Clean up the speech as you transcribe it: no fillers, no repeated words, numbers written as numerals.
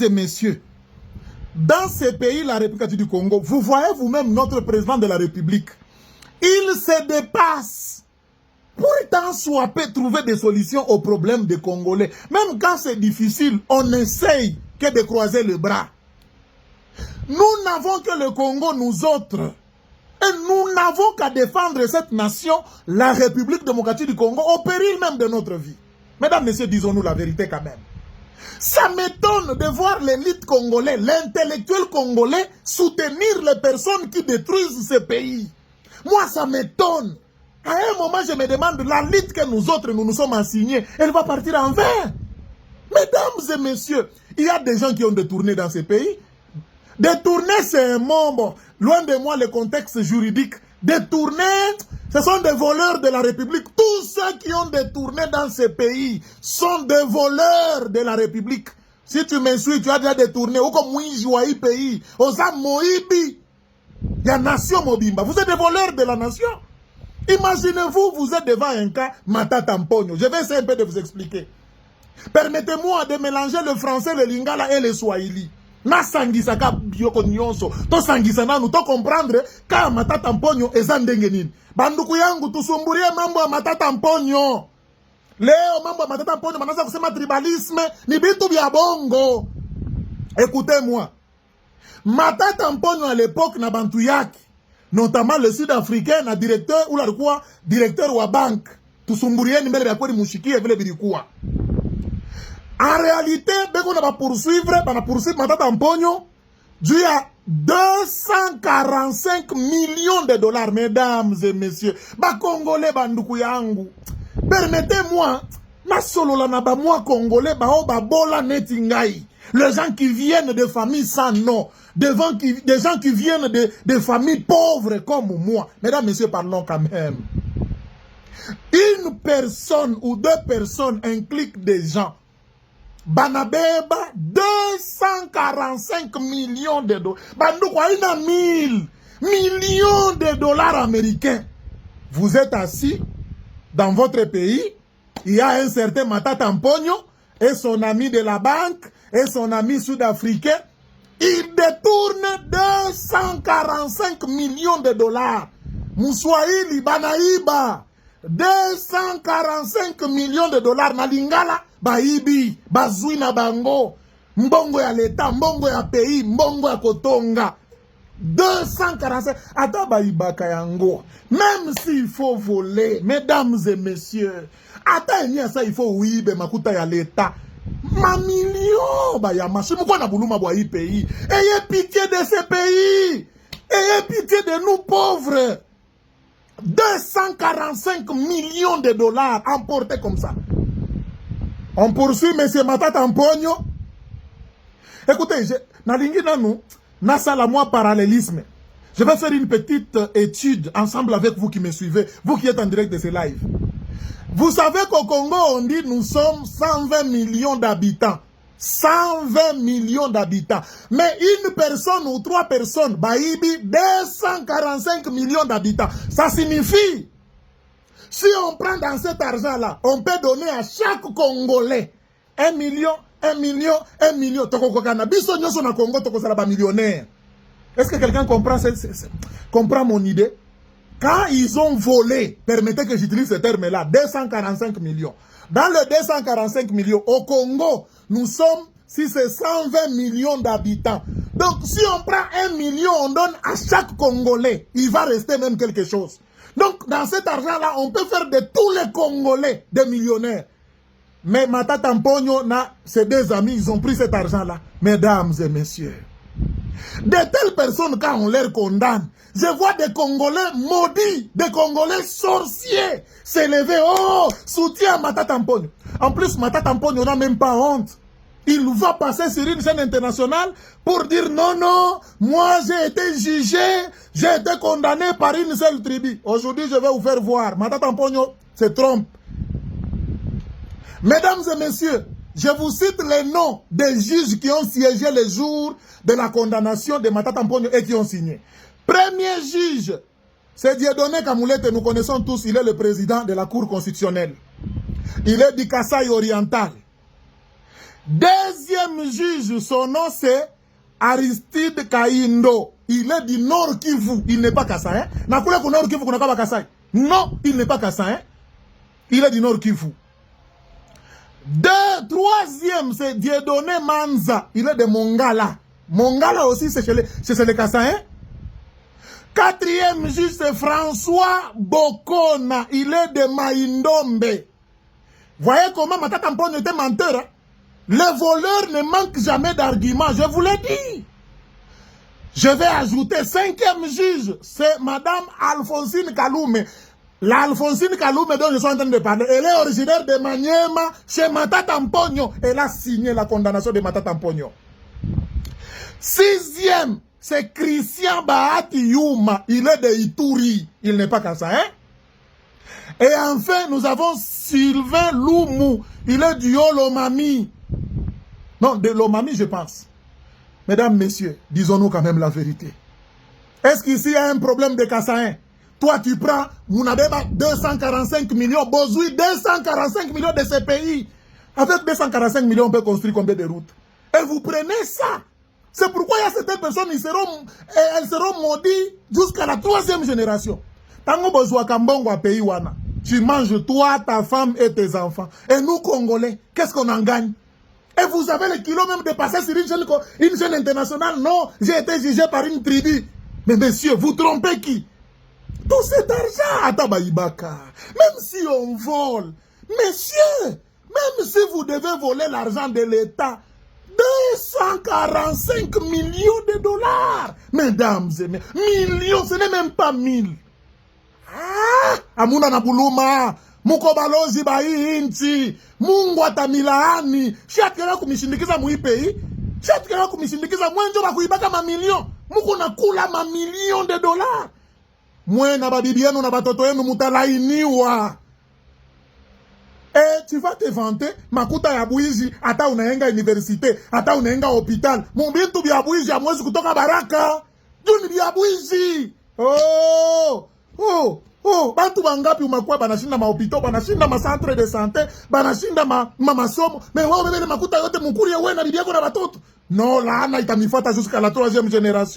et messieurs, dans ces pays, la République du Congo, vous voyez vous-même notre président de la République, il se dépasse. Pourtant, soit peut trouver des solutions aux problèmes des Congolais. Même quand c'est difficile, on essaye que de croiser les bras. Nous n'avons que le Congo, nous autres. Et nous n'avons qu'à défendre cette nation, la République démocratique du Congo, au péril même de notre vie. Mesdames, messieurs, disons-nous la vérité quand même. Ça m'étonne de voir l'élite congolaise, l'intellectuel congolais soutenir les personnes qui détruisent ce pays. Moi, ça m'étonne. À un moment, je me demande, la lutte que nous autres, nous sommes assignés, elle va partir en vain. Mesdames et messieurs, il y a des gens qui ont détourné dans ce pays. Détourner, c'est un mot, bon, loin de moi le contexte juridique. Détourner, ce sont des voleurs de la République. Tous ceux qui ont détourné dans ce pays sont des voleurs de la République. Si tu me suis, tu as déjà détourné. Ou comme Ouijouaï pays. Osa Moïbi. Il y a nation Mobimba. Vous êtes des voleurs de la nation. Imaginez-vous, vous êtes devant un cas Matata Mponyo. Je vais essayer un peu de vous expliquer. Permettez-moi de mélanger le français, le lingala et le swahili. Na sangisaka bioko nyonso. To sangisana nous to comprendre ka Matata Mponyo ezandenge nini. Banduku yangu tusumburie mambo ya Matata Mponyo. Leo mambo ya Matata Mponyo manaanza kusema tribalisme ni bitu vya bongo. Écoutez-moi. Matata Mponyo à l'époque na bantu yake, notamment le Sud-Africain na directeur ou la quoi directeur wa banque. Tusumburie ni mbele ya kweli mushikie vile bilikuwa. En réalité, on va poursuivre Matata Mponyo dû à 245 millions de dollars, mesdames et messieurs. Ba Congolais, banduku yangu. Permettez-moi, na solo la naba moi Congolais, ba o ba bola netingai. Les gens qui viennent de familles sans nom, des gens qui viennent de familles pauvres comme moi. Mesdames et messieurs, parlons quand même. Une personne ou deux personnes impliquent des gens. Banabeba 245 millions de dollars. Bandouko ina 1000 millions de dollars américains. Vous êtes assis dans votre pays. Il y a un certain Matata Mponyo et son ami de la banque et son ami sud-africain. Ils détournent 245 millions de dollars. Moussoaïli Banaïba. 245 millions de dollars na lingala. Baibi, bazui na bango, mbongo ya l'État, mbongo ya pays, mbongo ya kotonga. 245, ata baibaka yango. Même s'il faut voler, mesdames et messieurs, ata ça il faut ouibe makuta ya l'État. Ma million, ba ya machi, mouko na bouluma boa pays. Ayez pitié de ce pays. Ayez pitié de nous pauvres. 245 millions de dollars emportés comme ça. On poursuit M. Matata Mponyo. Écoutez, moi parallélisme. Je vais faire une petite étude ensemble avec vous qui me suivez, vous qui êtes en direct de ce live. Vous savez qu'au Congo, on dit nous sommes 120 millions d'habitants. 120 millions d'habitants. Mais une personne ou trois personnes, Baïbi, 245 millions d'habitants. Ça signifie... Si on prend dans cet argent-là, on peut donner à chaque Congolais 1 million, 1 million, 1 million. Est-ce que quelqu'un comprend mon idée? Quand ils ont volé, permettez que j'utilise ce terme-là, 245 millions. Dans le 245 millions, au Congo, nous sommes, si c'est 120 millions d'habitants. Donc, si on prend 1 million, on donne à chaque Congolais, il va rester même quelque chose. Donc, dans cet argent-là, on peut faire de tous les Congolais des millionnaires. Mais Matata Mponyo, ses deux amis, ils ont pris cet argent-là. Mesdames et messieurs. De telles personnes, quand on les condamne, je vois des Congolais maudits, des Congolais sorciers s'élever. Oh, soutien à Matata Mponyo. En plus, Matata Mponyo n'a même pas honte. Il va passer sur une chaîne internationale pour dire non, non, moi j'ai été jugé, j'ai été condamné par une seule tribu. Aujourd'hui, je vais vous faire voir. Matata Mponyo se trompe. Mesdames et messieurs, je vous cite les noms des juges qui ont siégé le jour de la condamnation de Matata Mponyo et qui ont signé. Premier juge, c'est Dieudonné Kamoulete, nous connaissons tous, il est le président de la Cour constitutionnelle. Il est du Kasaï oriental. Deuxième juge, son nom c'est Aristide Kaindo. Il est du Nord Kivu. Il n'est pas Kassaï. Na kule ku Nord Kivu kuna kaba Kassaï. Non, il n'est pas Kassaï. Il est du Nord Kivu. Troisième, c'est Dieudonné Manza. Il est de Mongala. Mongala aussi, c'est chez les Kassaïens. Quatrième juge, c'est François Bokona. Il est de Maïndombe. Voyez comment Matata Mponyo était menteur. Hein? Les voleurs ne manquent jamais d'arguments. Je vous l'ai dit. Je vais ajouter cinquième juge. C'est Madame Alphonsine Kaloume. L'Alphonsine Kaloume dont je suis en train de parler. Elle est originaire de Maniema chez Matata Mponyo. Elle a signé la condamnation de Matata Mponyo. Sixième, c'est Christian Bahati Yuma. Il est de Ituri. Il n'est pas comme ça, hein? Et enfin, nous avons Sylvain Loumou. Il est du Lomami. Non, de Lomami, je pense. Mesdames, messieurs, disons-nous quand même la vérité. Est-ce qu'ici il y a un problème de Kassaïen? Toi, tu prends Mounabeba 245 millions, Bozui 245 millions de ces pays. Avec 245 millions, on peut construire combien de routes? Et vous prenez ça. C'est pourquoi il y a certaines personnes, elles seront maudites jusqu'à la 3e génération. Tango Bozua Kambongo pays wana. Tu manges toi, ta femme et tes enfants. Et nous, Congolais, qu'est-ce qu'on en gagne? Et vous avez le kilo même de passer sur une chaîne internationale. Non, j'ai été jugé par une tribu. Mais messieurs, vous trompez qui? Tout cet argent à Tabaïbaka. Même si on vole. Messieurs, même si vous devez voler l'argent de l'État, 245 millions de dollars. Mesdames et messieurs, millions, ce n'est même pas 1000. Ah, Amuna Nabuluma, Mukobalozi Bayi Inti, Mungwa Tamilaani, Shatkera kumishindikiza mui pays, Shatkera kumishindikiza mwenjo bakuibaka ma millions, Mukuna kula ma millions de dollars. Mwena babibi yenu na batoto yenu mutalainiwa. Et tu vas te vanter, makuta ya buizi, ata unaenga université, ata unaenga hôpital, mubintu bya buizi ya mwezi kutoka baraka, juni bya buizi. Bantu bangapi umakuwa banashinda mahopito, banashinda ma centre de santé, banashinda masomo, mais wao bebele makuta yote mukuri ya wena bibi yako na batoto. Non, laana itamifata jusqu'à la 3e génération.